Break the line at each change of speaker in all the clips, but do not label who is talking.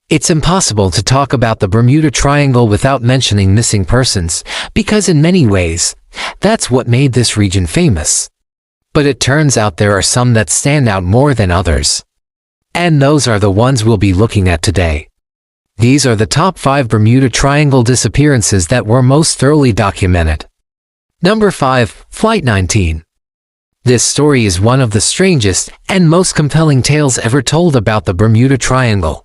It's impossible to talk about the Bermuda Triangle without mentioning missing persons, because in many ways, that's what made this region famous. But it turns out there are some that stand out more than others. And those are the ones we'll be looking at today. These are the top 5 Bermuda Triangle disappearances that were most thoroughly documented. Number 5. Flight 19. This story is one of the strangest and most compelling tales ever told about the Bermuda Triangle.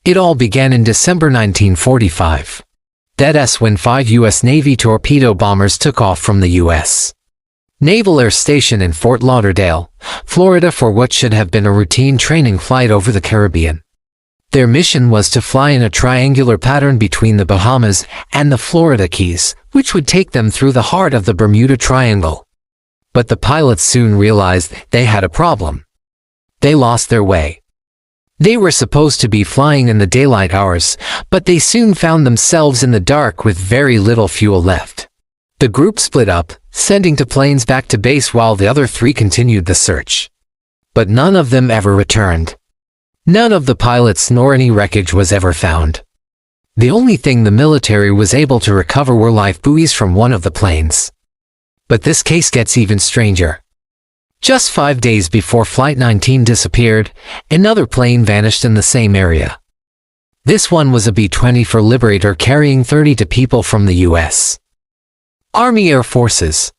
It all began in December 1945. That's when 5 U.S. Navy torpedo bombers took off from the U.S. Naval Air Station in Fort Lauderdale, Florida for what should have been a routine training flight over the Caribbean. Their mission was to fly in a triangular pattern between the Bahamas and the Florida Keys, which would take them through the heart of the Bermuda Triangle. But the pilots soon realized they had a problem. They lost their way. They were supposed to be flying in the daylight hours, but they soon found themselves in the dark with very little fuel left. The group split up, sending 2 planes back to base while the other 3 continued the search. But none of them ever returned. None of the pilots nor any wreckage was ever found. The only thing the military was able to recover were life buoys from one of the planes. But this case gets even stranger. Just 5 days before Flight 19 disappeared, another plane vanished in the same area. This one was a B-24 Liberator carrying 32 people from the U.S. Army Air Forces.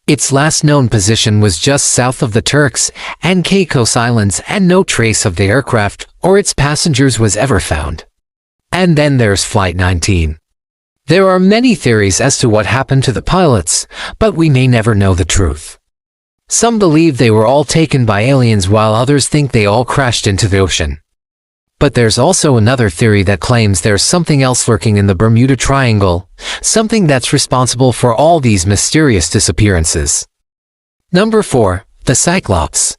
Its last known position was just south of the Turks and Caicos Islands, and no trace of the aircraft or its passengers was ever found. And then there's Flight 19. There are many theories as to what happened to the pilots, but we may never know the truth. Some believe they were all taken by aliens while others think they all crashed into the ocean. But there's also another theory that claims there's something else lurking in the Bermuda Triangle, something that's responsible for all these mysterious disappearances. Number 4. The Cyclops.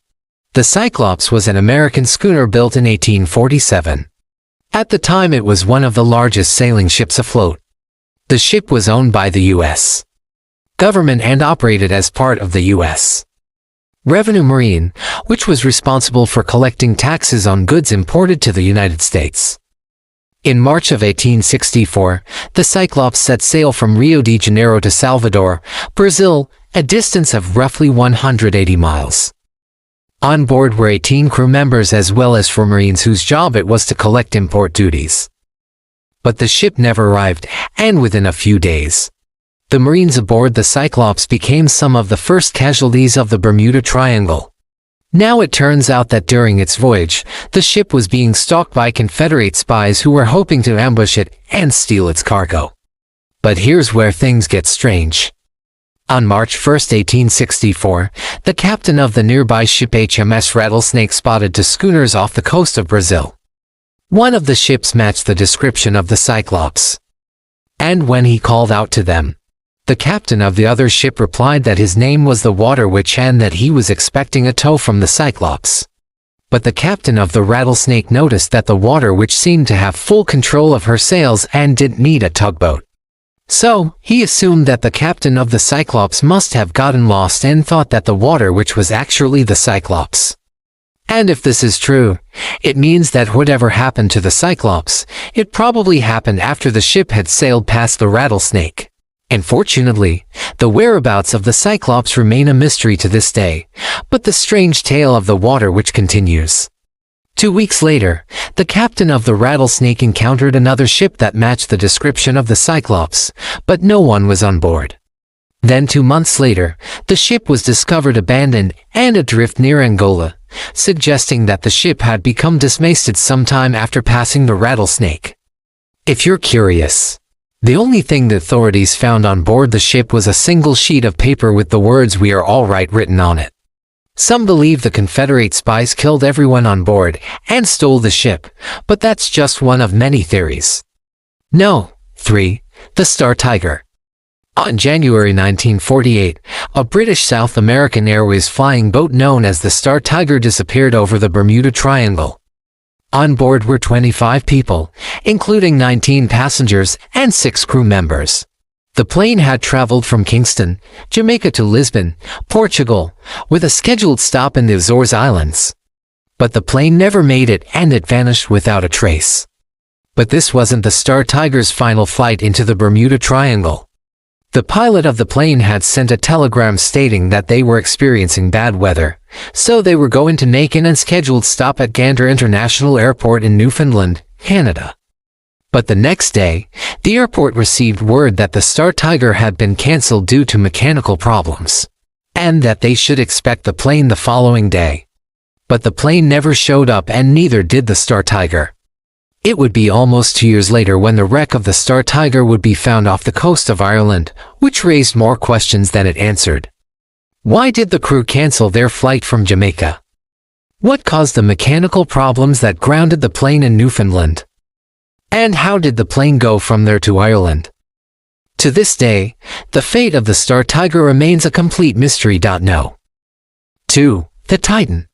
The Cyclops was an American schooner built in 1847. At the time it was one of the largest sailing ships afloat. The ship was owned by the U.S. government and operated as part of the U.S. Revenue Marine, which was responsible for collecting taxes on goods imported to the United States. In March of 1864, the Cyclops set sail from Rio de Janeiro to Salvador, Brazil, a distance of roughly 180 miles. On board were 18 crew members as well as 4 Marines whose job it was to collect import duties. But the ship never arrived, and within a few days, the Marines aboard the Cyclops became some of the first casualties of the Bermuda Triangle. Now it turns out that during its voyage, the ship was being stalked by Confederate spies who were hoping to ambush it and steal its cargo. But here's where things get strange. On March 1, 1864, the captain of the nearby ship HMS Rattlesnake spotted 2 schooners off the coast of Brazil. One of the ships matched the description of the Cyclops. And when he called out to them, the captain of the other ship replied that his name was the Water Witch and that he was expecting a tow from the Cyclops. But the captain of the Rattlesnake noticed that the Water Witch seemed to have full control of her sails and didn't need a tugboat. So, he assumed that the captain of the Cyclops must have gotten lost and thought that the Water Witch was actually the Cyclops. And if this is true, it means that whatever happened to the Cyclops, it probably happened after the ship had sailed past the Rattlesnake. Unfortunately, the whereabouts of the Cyclops remain a mystery to this day, but the strange tale of the Water Witch continues. 2 weeks later, the captain of the Rattlesnake encountered another ship that matched the description of the Cyclops, but no one was on board. Then 2 months later, the ship was discovered abandoned and adrift near Angola, suggesting that the ship had become dismasted sometime after passing the Rattlesnake. If you're curious, the only thing the authorities found on board the ship was a single sheet of paper with the words "We are all right" written on it. Some believe the Confederate spies killed everyone on board and stole the ship, but that's just one of many theories. No. 3. The Star Tiger. On January 1948, a British South American Airways flying boat known as the Star Tiger disappeared over the Bermuda Triangle. On board were 25 people, including 19 passengers and 6 crew members. The plane had traveled from Kingston, Jamaica to Lisbon, Portugal, with a scheduled stop in the Azores Islands. But the plane never made it and it vanished without a trace. But this wasn't the Star Tiger's final flight into the Bermuda Triangle. The pilot of the plane had sent a telegram stating that they were experiencing bad weather, so they were going to make an unscheduled stop at Gander International Airport in Newfoundland, Canada. But the next day, the airport received word that the Star Tiger had been cancelled due to mechanical problems, and that they should expect the plane the following day. But the plane never showed up, and neither did the Star Tiger. It would be almost 2 years later when the wreck of the Star Tiger would be found off the coast of Ireland, which raised more questions than it answered. Why did the crew cancel their flight from Jamaica? What caused the mechanical problems that grounded the plane in Newfoundland? And how did the plane go from there to Ireland? To this day, the fate of the Star Tiger remains a complete mystery. No. 2. The Titan.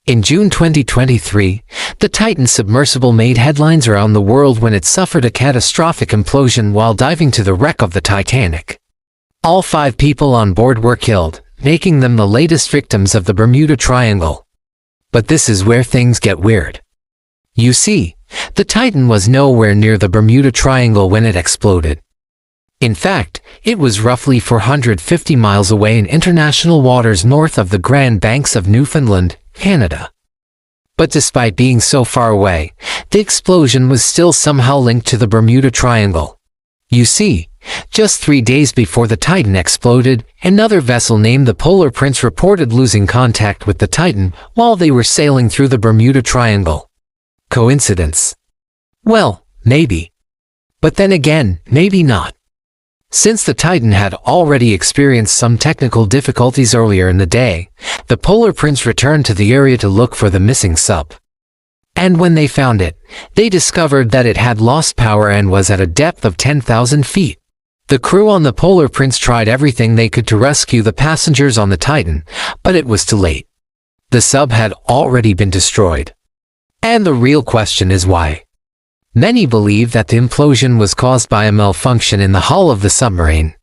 In June 2023, the Titan submersible made headlines around the world when it suffered a catastrophic implosion while diving to the wreck of the Titanic. All 5 people on board were killed, making them the latest victims of the Bermuda Triangle. But this is where things get weird. You see, the Titan was nowhere near the Bermuda Triangle when it exploded. In fact, it was roughly 450 miles away in international waters north of the Grand Banks of Newfoundland, Canada. But despite being so far away, the explosion was still somehow linked to the Bermuda Triangle. You see, just 3 days before the Titan exploded, another vessel named the Polar Prince reported losing contact with the Titan while they were sailing through the Bermuda Triangle. Coincidence? Well, maybe. But then again, maybe not. Since the Titan had already experienced some technical difficulties earlier in the day, the Polar Prince returned to the area to look for the missing sub. And when they found it, they discovered that it had lost power and was at a depth of 10,000 feet. The crew on the Polar Prince tried everything they could to rescue the passengers on the Titan, but it was too late. The sub had already been destroyed. And the real question is why. Many believe that the implosion was caused by a malfunction in the hull of the submarine.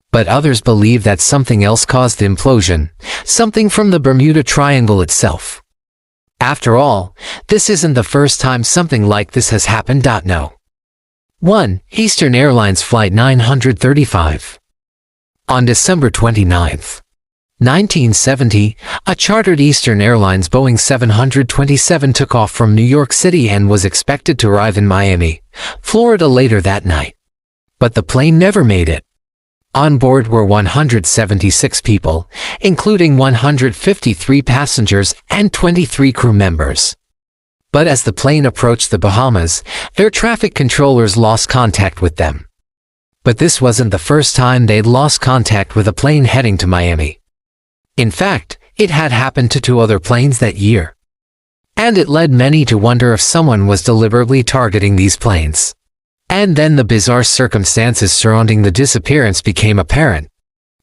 But others believe that something else caused the implosion, something from the Bermuda Triangle itself. After all, this isn't the first time something like this has happened. No. 1. Eastern Airlines Flight 935. On December 29, 1970, a chartered Eastern Airlines Boeing 727 took off from New York City and was expected to arrive in Miami, Florida later that night. But the plane never made it. On board were 176 people, including 153 passengers and 23 crew members. But as the plane approached the Bahamas, air traffic controllers lost contact with them. But this wasn't the first time they'd lost contact with a plane heading to Miami. In fact, it had happened to 2 other planes that year. And it led many to wonder if someone was deliberately targeting these planes. And then the bizarre circumstances surrounding the disappearance became apparent.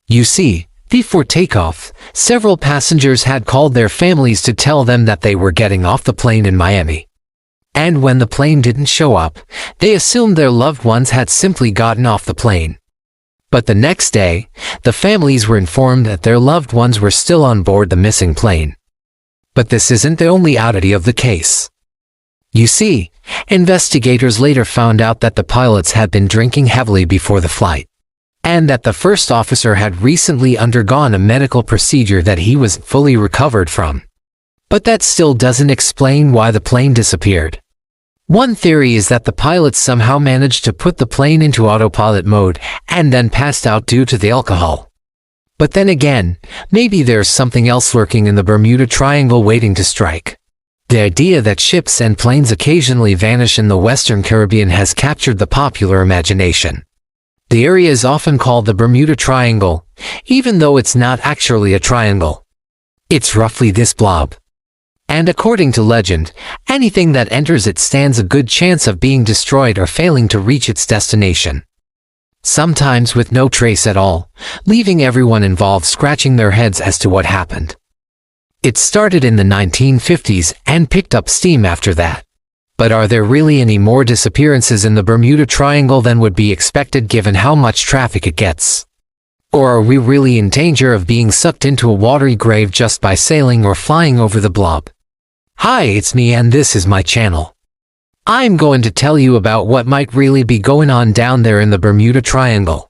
You see, before takeoff, several passengers had called their families to tell them that they were getting off the plane in Miami. And when the plane didn't show up, they assumed their loved ones had simply gotten off the plane. But the next day, the families were informed that their loved ones were still on board the missing plane. But this isn't the only oddity of the case. You see, investigators later found out that the pilots had been drinking heavily before the flight, and that the first officer had recently undergone a medical procedure that he was fully recovered from. But that still doesn't explain why the plane disappeared. One theory is that the pilots somehow managed to put the plane into autopilot mode and then passed out due to the alcohol. But then again, maybe there's something else lurking in the Bermuda Triangle waiting to strike. The idea that ships and planes occasionally vanish in the Western Caribbean has captured the popular imagination. The area is often called the Bermuda Triangle, even though it's not actually a triangle. It's roughly this blob. And according to legend, anything that enters it stands a good chance of being destroyed or failing to reach its destination. Sometimes with no trace at all, leaving everyone involved scratching their heads as to what happened. It started in the 1950s and picked up steam after that. But are there really any more disappearances in the Bermuda Triangle than would be expected given how much traffic it gets? Or are we really in danger of being sucked into a watery grave just by sailing or flying over the blob? Hi, it's me and this is my channel. I'm going to tell you about what might really be going on down there in the Bermuda Triangle.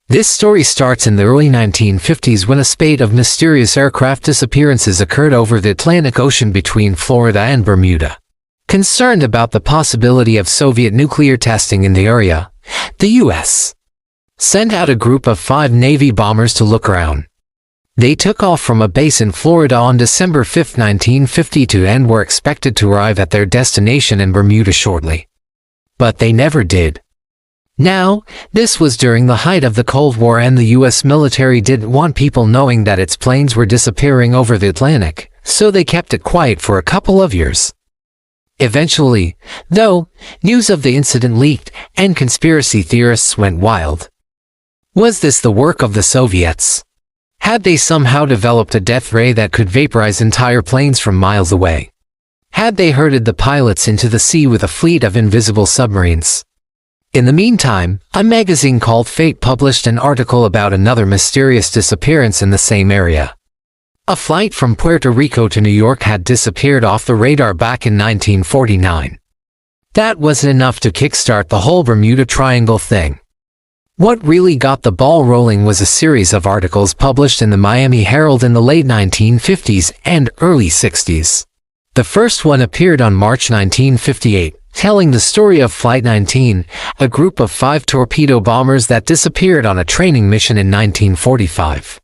This story starts in the early 1950s when a spate of mysterious aircraft disappearances occurred over the Atlantic Ocean between Florida and Bermuda. Concerned about the possibility of Soviet nuclear testing in the area, the U.S. sent out a group of 5 Navy bombers to look around. They took off from a base in Florida on December 5, 1952 and were expected to arrive at their destination in Bermuda shortly. But they never did. Now, this was during the height of the Cold War and the U.S. military didn't want people knowing that its planes were disappearing over the Atlantic, so they kept it quiet for a couple of years. Eventually, though, news of the incident leaked, and conspiracy theorists went wild. Was this the work of the Soviets? Had they somehow developed a death ray that could vaporize entire planes from miles away? Had they herded the pilots into the sea with a fleet of invisible submarines? In the meantime, a magazine called Fate published an article about another mysterious disappearance in the same area. A flight from Puerto Rico to New York had disappeared off the radar back in 1949. That wasn't enough to kickstart the whole Bermuda Triangle thing. What really got the ball rolling was a series of articles published in the Miami Herald in the late 1950s and early 60s. The first one appeared on March 1958. Telling the story of Flight 19, a group of 5 torpedo bombers that disappeared on a training mission in 1945.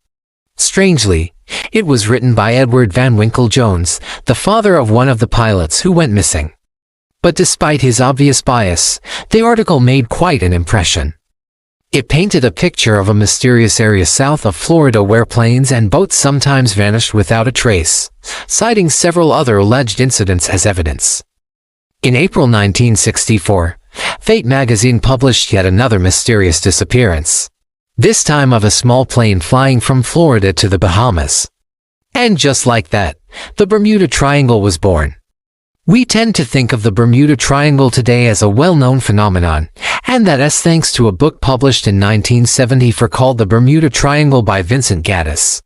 Strangely, it was written by Edward Van Winkle Jones, the father of one of the pilots who went missing. But despite his obvious bias, the article made quite an impression. It painted a picture of a mysterious area south of Florida where planes and boats sometimes vanished without a trace, citing several other alleged incidents as evidence. In April 1964, Fate magazine published yet another mysterious disappearance. This time of a small plane flying from Florida to the Bahamas. And just like that, the Bermuda Triangle was born. We tend to think of the Bermuda Triangle today as a well-known phenomenon, and that is thanks to a book published in 1974 called The Bermuda Triangle by Vincent Gaddis.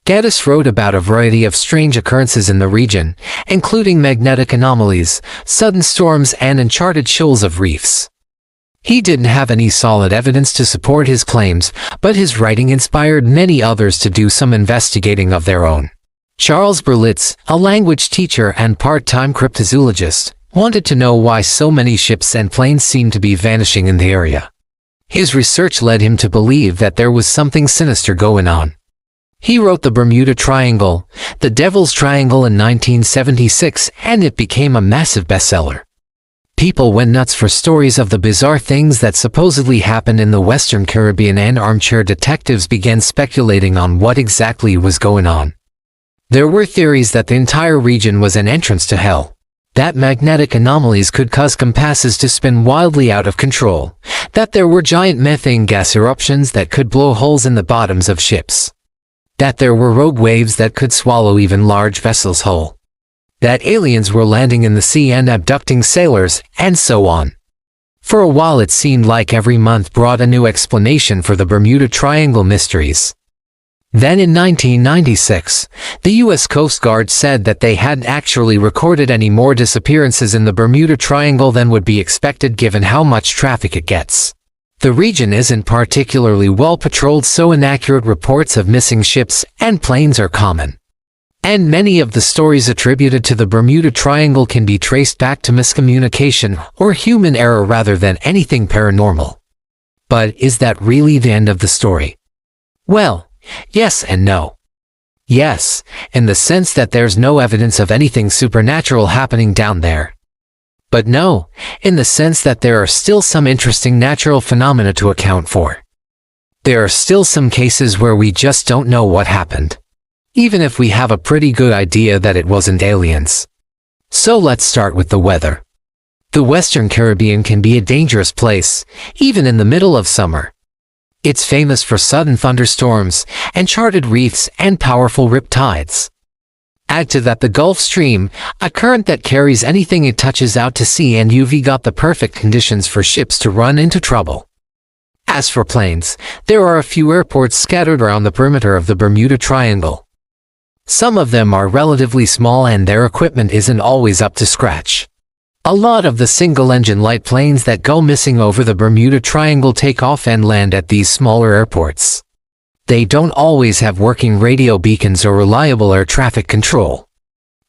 Gaddis wrote about a variety of strange occurrences in the region, including magnetic anomalies, sudden storms and uncharted shoals of reefs. He didn't have any solid evidence to support his claims, but his writing inspired many others to do some investigating of their own. Charles Berlitz, a language teacher and part-time cryptozoologist, wanted to know why so many ships and planes seemed to be vanishing in the area. His research led him to believe that there was something sinister going on. He wrote The Bermuda Triangle, The Devil's Triangle in 1976, and it became a massive bestseller. People went nuts for stories of the bizarre things that supposedly happened in the Western Caribbean, and armchair detectives began speculating on what exactly was going on. There were theories that the entire region was an entrance to hell, that magnetic anomalies could cause compasses to spin wildly out of control, that there were giant methane gas eruptions that could blow holes in the bottoms of ships, that there were rogue waves that could swallow even large vessels whole, that aliens were landing in the sea and abducting sailors, and so on. For a while it seemed like every month brought a new explanation for the Bermuda Triangle mysteries. Then in 1996, the U.S. Coast Guard said that they hadn't actually recorded any more disappearances in the Bermuda Triangle than would be expected given how much traffic it gets. The region isn't particularly well patrolled, so inaccurate reports of missing ships and planes are common. And many of the stories attributed to the Bermuda Triangle can be traced back to miscommunication or human error rather than anything paranormal. But is that really the end of the story? Well, yes and no. Yes, in the sense that there's no evidence of anything supernatural happening down there. But no, in the sense that there are still some interesting natural phenomena to account for. There are still some cases where we just don't know what happened, even if we have a pretty good idea that it wasn't aliens. So let's start with the weather. The Western Caribbean can be a dangerous place, even in the middle of summer. It's famous for sudden thunderstorms, uncharted reefs, and powerful rip tides. Add to that the Gulf Stream, a current that carries anything it touches out to sea, and you've got the perfect conditions for ships to run into trouble. As for planes, there are a few airports scattered around the perimeter of the Bermuda Triangle. Some of them are relatively small and their equipment isn't always up to scratch. A lot of the single-engine light planes that go missing over the Bermuda Triangle take off and land at these smaller airports. They don't always have working radio beacons or reliable air traffic control.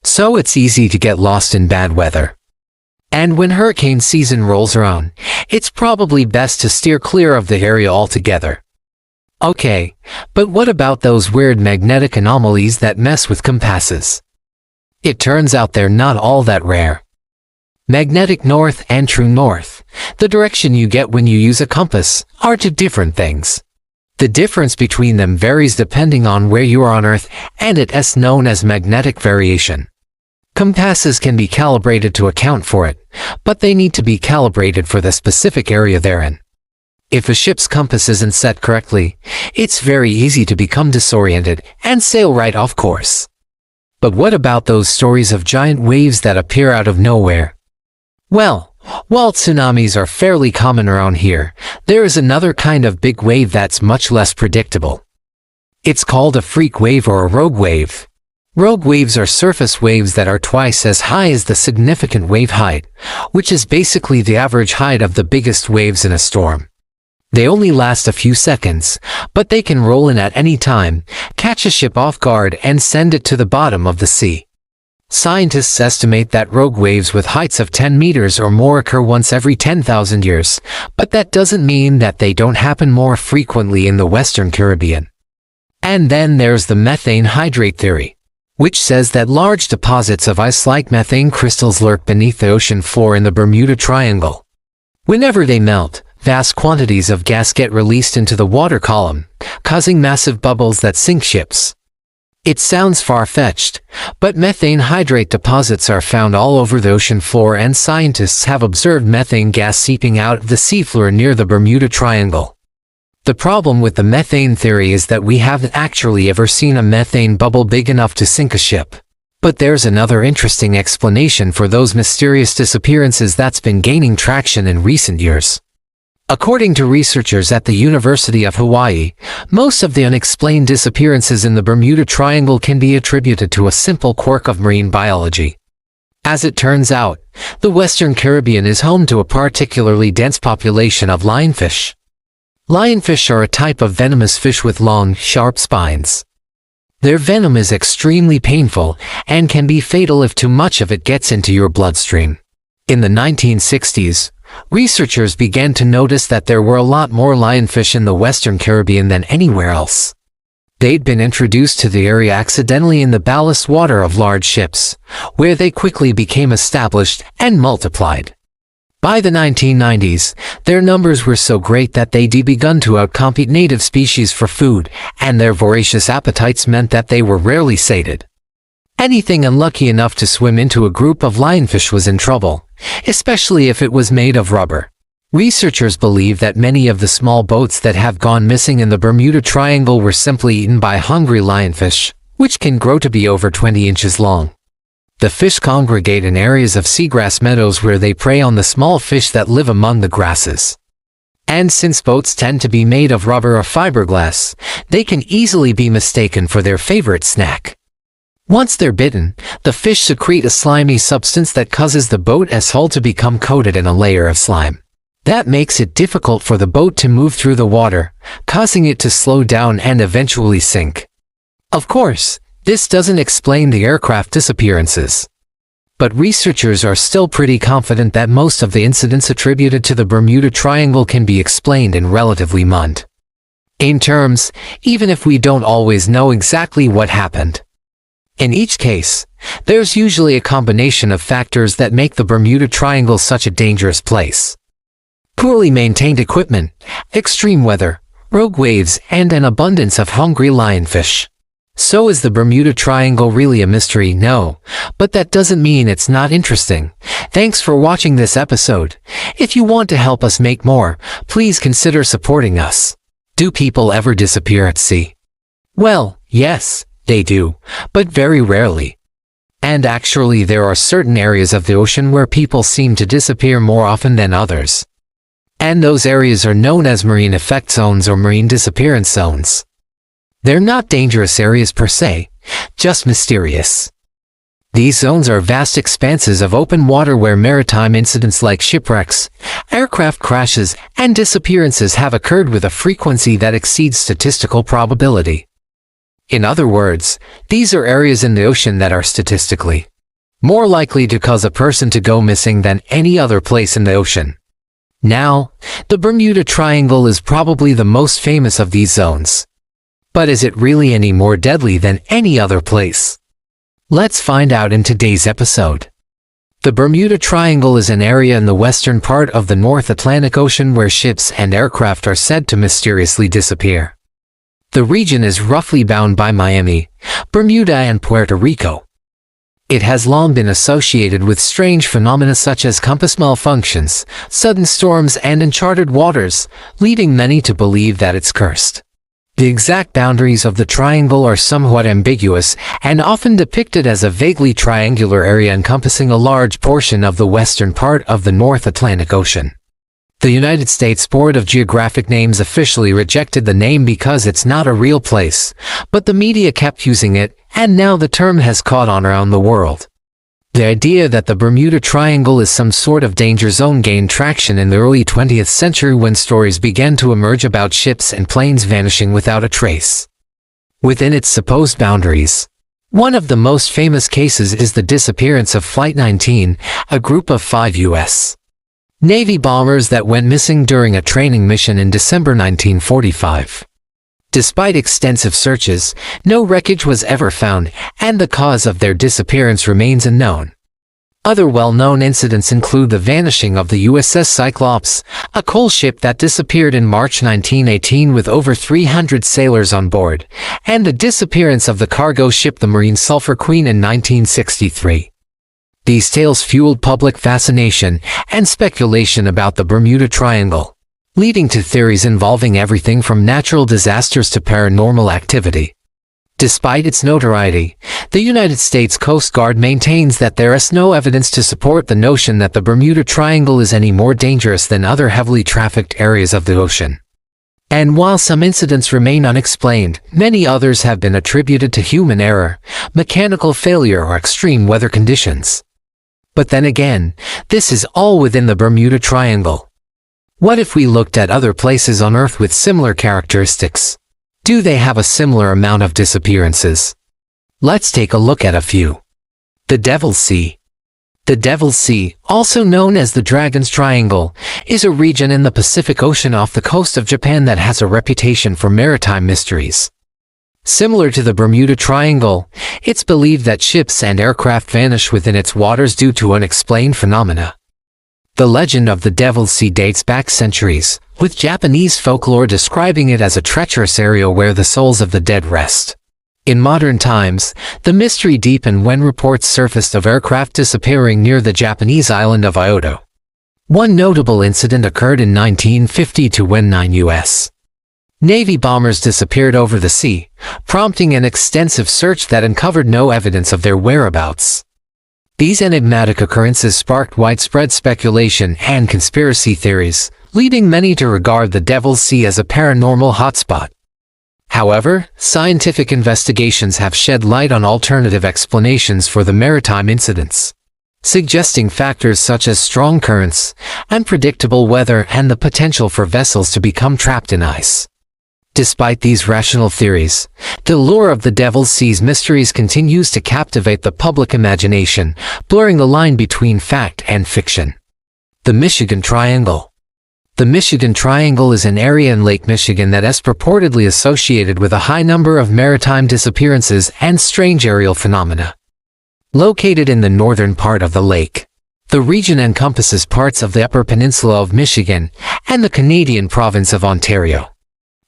So it's easy to get lost in bad weather. And when hurricane season rolls around, it's probably best to steer clear of the area altogether. Okay, but what about those weird magnetic anomalies that mess with compasses? It turns out they're not all that rare. Magnetic north and true north, the direction you get when you use a compass, are two different things. The difference between them varies depending on where you are on Earth, and it is known as magnetic variation. Compasses can be calibrated to account for it, but they need to be calibrated for the specific area they're in. If a ship's compass isn't set correctly, it's very easy to become disoriented and sail right off course. But what about those stories of giant waves that appear out of nowhere? Well, while tsunamis are fairly common around here, there is another kind of big wave that's much less predictable. It's called a freak wave or a rogue wave. Rogue waves are surface waves that are twice as high as the significant wave height, which is basically the average height of the biggest waves in a storm. They only last a few seconds, but they can roll in at any time, catch a ship off guard and send it to the bottom of the sea. Scientists estimate that rogue waves with heights of 10 meters or more occur once every 10,000 years, but that doesn't mean that they don't happen more frequently in the Western Caribbean. And then there's the methane hydrate theory, which says that large deposits of ice-like methane crystals lurk beneath the ocean floor in the Bermuda Triangle. Whenever they melt, vast quantities of gas get released into the water column, causing massive bubbles that sink ships. It sounds far-fetched, but methane hydrate deposits are found all over the ocean floor, and scientists have observed methane gas seeping out of the seafloor near the Bermuda Triangle. The problem with the methane theory is that we haven't actually ever seen a methane bubble big enough to sink a ship. But there's another interesting explanation for those mysterious disappearances that's been gaining traction in recent years. According to researchers at the University of Hawaii, most of the unexplained disappearances in the Bermuda Triangle can be attributed to a simple quirk of marine biology. As it turns out, the Western Caribbean is home to a particularly dense population of lionfish. Lionfish are a type of venomous fish with long, sharp spines. Their venom is extremely painful and can be fatal if too much of it gets into your bloodstream. In the 1960s, researchers began to notice that there were a lot more lionfish in the Western Caribbean than anywhere else. They'd been introduced to the area accidentally in the ballast water of large ships, where they quickly became established and multiplied. By the 1990s, their numbers were so great that they'd begun to outcompete native species for food, and their voracious appetites meant that they were rarely sated. Anything unlucky enough to swim into a group of lionfish was in trouble, especially if it was made of rubber. Researchers believe that many of the small boats that have gone missing in the Bermuda Triangle were simply eaten by hungry lionfish, which can grow to be over 20 inches long. The fish congregate in areas of seagrass meadows where they prey on the small fish that live among the grasses. And since boats tend to be made of rubber or fiberglass, they can easily be mistaken for their favorite snack. Once they're bitten, the fish secrete a slimy substance that causes the boat's hull to become coated in a layer of slime. That makes it difficult for the boat to move through the water, causing it to slow down and eventually sink. Of course, this doesn't explain the aircraft disappearances. But researchers are still pretty confident that most of the incidents attributed to the Bermuda Triangle can be explained in relatively mundane terms, even if we don't always know exactly what happened. In each case, there's usually a combination of factors that make the Bermuda Triangle such a dangerous place. Poorly maintained equipment, extreme weather, rogue waves, and an abundance of hungry lionfish. So is the Bermuda Triangle really a mystery? No, but that doesn't mean it's not interesting. Thanks for watching this episode. If you want to help us make more, please consider supporting us. Do people ever disappear at sea? Well, yes. They do, but very rarely. And actually there are certain areas of the ocean where people seem to disappear more often than others. And those areas are known as marine effect zones or marine disappearance zones. They're not dangerous areas per se, just mysterious. These zones are vast expanses of open water where maritime incidents like shipwrecks, aircraft crashes, and disappearances have occurred with a frequency that exceeds statistical probability. In other words, these are areas in the ocean that are statistically more likely to cause a person to go missing than any other place in the ocean. Now, the Bermuda Triangle is probably the most famous of these zones. But is it really any more deadly than any other place? Let's find out in today's episode. The Bermuda Triangle is an area in the western part of the North Atlantic Ocean where ships and aircraft are said to mysteriously disappear. The region is roughly bound by Miami, Bermuda, and Puerto Rico. It has long been associated with strange phenomena such as compass malfunctions, sudden storms, and uncharted waters, leading many to believe that it's cursed. The exact boundaries of the triangle are somewhat ambiguous and often depicted as a vaguely triangular area encompassing a large portion of the western part of the North Atlantic Ocean. The United States Board of Geographic Names officially rejected the name because it's not a real place, but the media kept using it, and now the term has caught on around the world. The idea that the Bermuda Triangle is some sort of danger zone gained traction in the early 20th century when stories began to emerge about ships and planes vanishing without a trace. Within its supposed boundaries, one of the most famous cases is the disappearance of Flight 19, a group of 5 U.S. Navy bombers that went missing during a training mission in December 1945. Despite extensive searches, no wreckage was ever found, and the cause of their disappearance remains unknown. Other well-known incidents include the vanishing of the USS Cyclops, a coal ship that disappeared in March 1918 with over 300 sailors on board, and the disappearance of the cargo ship the Marine Sulphur Queen in 1963. These tales fueled public fascination and speculation about the Bermuda Triangle, leading to theories involving everything from natural disasters to paranormal activity. Despite its notoriety, the United States Coast Guard maintains that there is no evidence to support the notion that the Bermuda Triangle is any more dangerous than other heavily trafficked areas of the ocean. And while some incidents remain unexplained, many others have been attributed to human error, mechanical failure, or extreme weather conditions. But then again, this is all within the Bermuda Triangle. What if we looked at other places on Earth with similar characteristics? Do they have a similar amount of disappearances? Let's take a look at a few. The Devil's Sea. The Devil's Sea, also known as the Dragon's Triangle, is a region in the Pacific Ocean off the coast of Japan that has a reputation for maritime mysteries. Similar to the Bermuda Triangle, it's believed that ships and aircraft vanish within its waters due to unexplained phenomena. The legend of the Devil's Sea dates back centuries, with Japanese folklore describing it as a treacherous area where the souls of the dead rest. In modern times, the mystery deepened when reports surfaced of aircraft disappearing near the Japanese island of Iodo. One notable incident occurred in 1952 when 9 U.S. Navy bombers disappeared over the sea, prompting an extensive search that uncovered no evidence of their whereabouts. These enigmatic occurrences sparked widespread speculation and conspiracy theories, leading many to regard the Devil's Sea as a paranormal hotspot. However, scientific investigations have shed light on alternative explanations for the maritime incidents, suggesting factors such as strong currents, unpredictable weather, and the potential for vessels to become trapped in ice. Despite these rational theories, the lure of the Devil's Sea's mysteries continues to captivate the public imagination, blurring the line between fact and fiction. The Michigan Triangle. The Michigan Triangle is an area in Lake Michigan that is purportedly associated with a high number of maritime disappearances and strange aerial phenomena. Located in the northern part of the lake, the region encompasses parts of the Upper Peninsula of Michigan and the Canadian province of Ontario.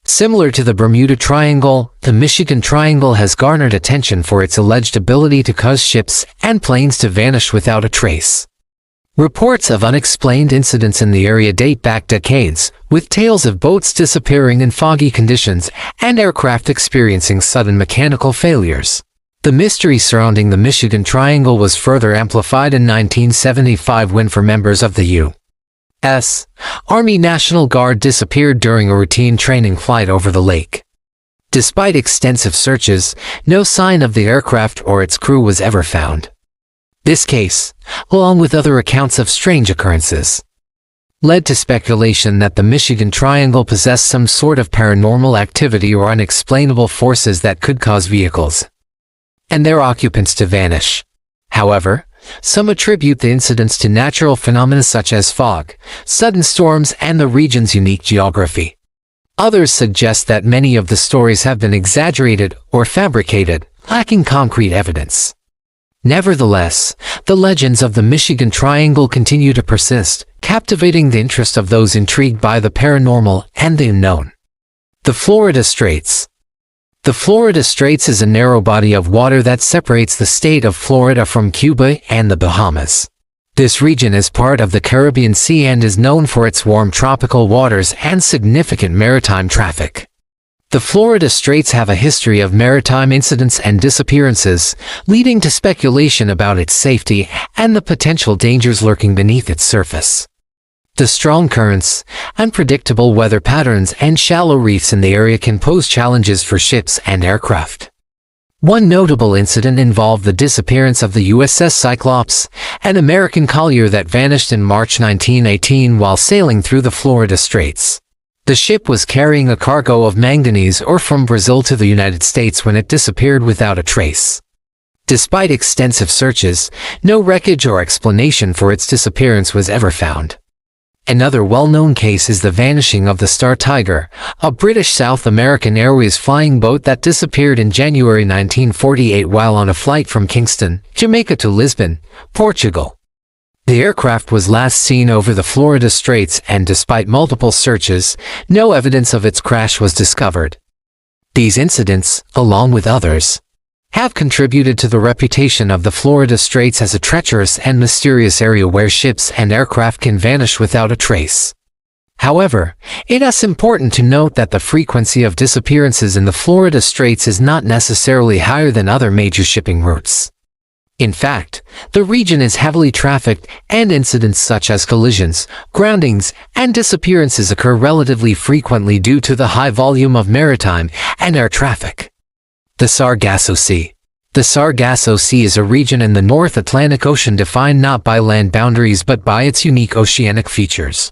Similar to the Bermuda Triangle, the Michigan Triangle has garnered attention for its alleged ability to cause ships and planes to vanish without a trace. Reports of unexplained incidents in the area date back decades, with tales of boats disappearing in foggy conditions and aircraft experiencing sudden mechanical failures. The mystery surrounding the Michigan Triangle was further amplified in 1975 when 4 members of the U.S. Army National Guard disappeared during a routine training flight over the lake. Despite extensive searches, no sign of the aircraft or its crew was ever found. This case, along with other accounts of strange occurrences, led to speculation that the Michigan Triangle possessed some sort of paranormal activity or unexplainable forces that could cause vehicles and their occupants to vanish. However, some attribute the incidents to natural phenomena such as fog, sudden storms, and the region's unique geography. Others suggest that many of the stories have been exaggerated or fabricated, lacking concrete evidence. Nevertheless, the legends of the Michigan Triangle continue to persist, captivating the interest of those intrigued by the paranormal and the unknown. The Florida Straits. The Florida Straits is a narrow body of water that separates the state of Florida from Cuba and the Bahamas. This region is part of the Caribbean Sea and is known for its warm tropical waters and significant maritime traffic. The Florida Straits have a history of maritime incidents and disappearances, leading to speculation about its safety and the potential dangers lurking beneath its surface. The strong currents, unpredictable weather patterns, and shallow reefs in the area can pose challenges for ships and aircraft. One notable incident involved the disappearance of the USS Cyclops, an American collier that vanished in March 1918 while sailing through the Florida Straits. The ship was carrying a cargo of manganese ore from Brazil to the United States when it disappeared without a trace. Despite extensive searches, no wreckage or explanation for its disappearance was ever found. Another well-known case is the vanishing of the Star Tiger, a British South American Airways flying boat that disappeared in January 1948 while on a flight from Kingston, Jamaica to Lisbon, Portugal. The aircraft was last seen over the Florida Straits, and despite multiple searches, no evidence of its crash was discovered. These incidents, along with others, have contributed to the reputation of the Florida Straits as a treacherous and mysterious area where ships and aircraft can vanish without a trace. However, it is important to note that the frequency of disappearances in the Florida Straits is not necessarily higher than other major shipping routes. In fact, the region is heavily trafficked, and incidents such as collisions, groundings, and disappearances occur relatively frequently due to the high volume of maritime and air traffic. The Sargasso Sea. The Sargasso Sea is a region in the North Atlantic Ocean defined not by land boundaries but by its unique oceanic features.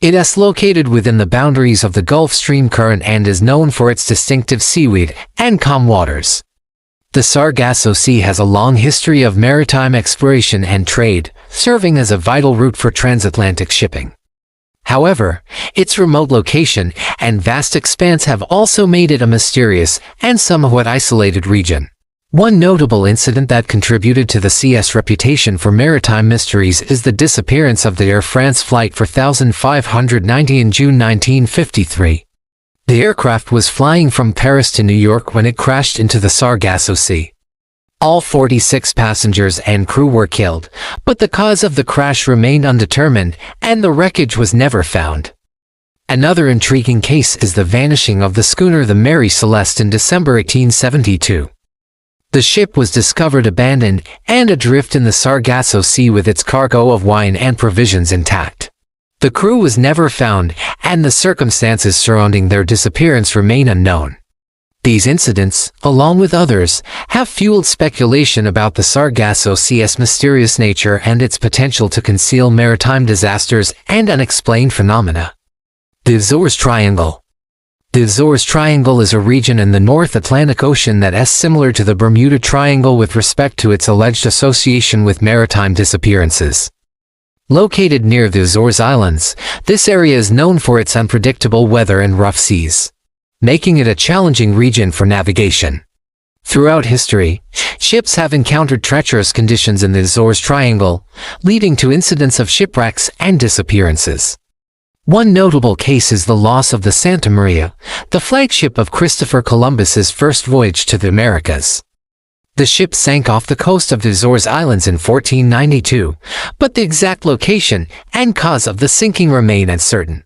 It is located within the boundaries of the Gulf Stream current and is known for its distinctive seaweed and calm waters. The Sargasso Sea has a long history of maritime exploration and trade, serving as a vital route for transatlantic shipping. However, its remote location and vast expanse have also made it a mysterious and somewhat isolated region. One notable incident that contributed to the sea's reputation for maritime mysteries is the disappearance of the Air France Flight 4590 in June 1953. The aircraft was flying from Paris to New York when it crashed into the Sargasso Sea. All 46 passengers and crew were killed, but the cause of the crash remained undetermined, and the wreckage was never found. Another intriguing case is the vanishing of the schooner the Mary Celeste in December 1872. The ship was discovered abandoned and adrift in the Sargasso Sea with its cargo of wine and provisions intact. The crew was never found, and the circumstances surrounding their disappearance remain unknown. These incidents, along with others, have fueled speculation about the Sargasso Sea's mysterious nature and its potential to conceal maritime disasters and unexplained phenomena. The Azores Triangle. The Azores Triangle is a region in the North Atlantic Ocean that is similar to the Bermuda Triangle with respect to its alleged association with maritime disappearances. Located near the Azores Islands, this area is known for its unpredictable weather and rough seas, making it a challenging region for navigation. Throughout history, ships have encountered treacherous conditions in the Azores Triangle, leading to incidents of shipwrecks and disappearances. One notable case is the loss of the Santa Maria, the flagship of Christopher Columbus's first voyage to the Americas. The ship sank off the coast of the Azores Islands in 1492, but the exact location and cause of the sinking remain uncertain.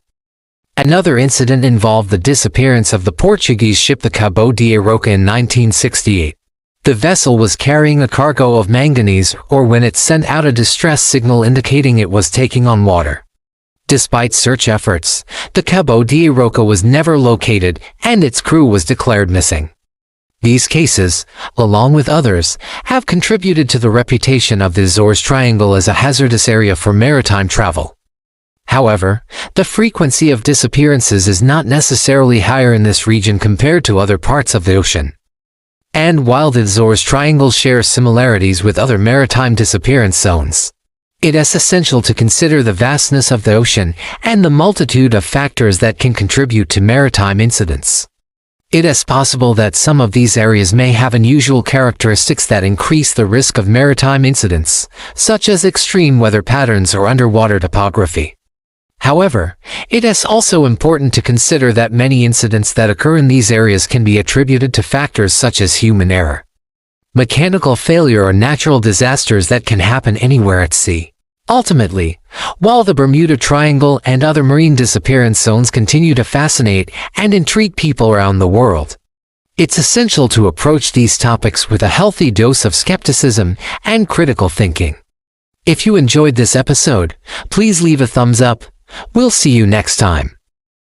Another incident involved the disappearance of the Portuguese ship the Cabo de Aroca in 1968. The vessel was carrying a cargo of manganese ore when it sent out a distress signal indicating it was taking on water. Despite search efforts, the Cabo de Aroca was never located and its crew was declared missing. These cases, along with others, have contributed to the reputation of the Azores Triangle as a hazardous area for maritime travel. However, the frequency of disappearances is not necessarily higher in this region compared to other parts of the ocean. And while the Azores Triangle shares similarities with other maritime disappearance zones, it is essential to consider the vastness of the ocean and the multitude of factors that can contribute to maritime incidents. It is possible that some of these areas may have unusual characteristics that increase the risk of maritime incidents, such as extreme weather patterns or underwater topography. However, it is also important to consider that many incidents that occur in these areas can be attributed to factors such as human error, mechanical failure, or natural disasters that can happen anywhere at sea. Ultimately, while the Bermuda Triangle and other marine disappearance zones continue to fascinate and intrigue people around the world, it's essential to approach these topics with a healthy dose of skepticism and critical thinking. If you enjoyed this episode, please leave a thumbs up. We'll see you next time.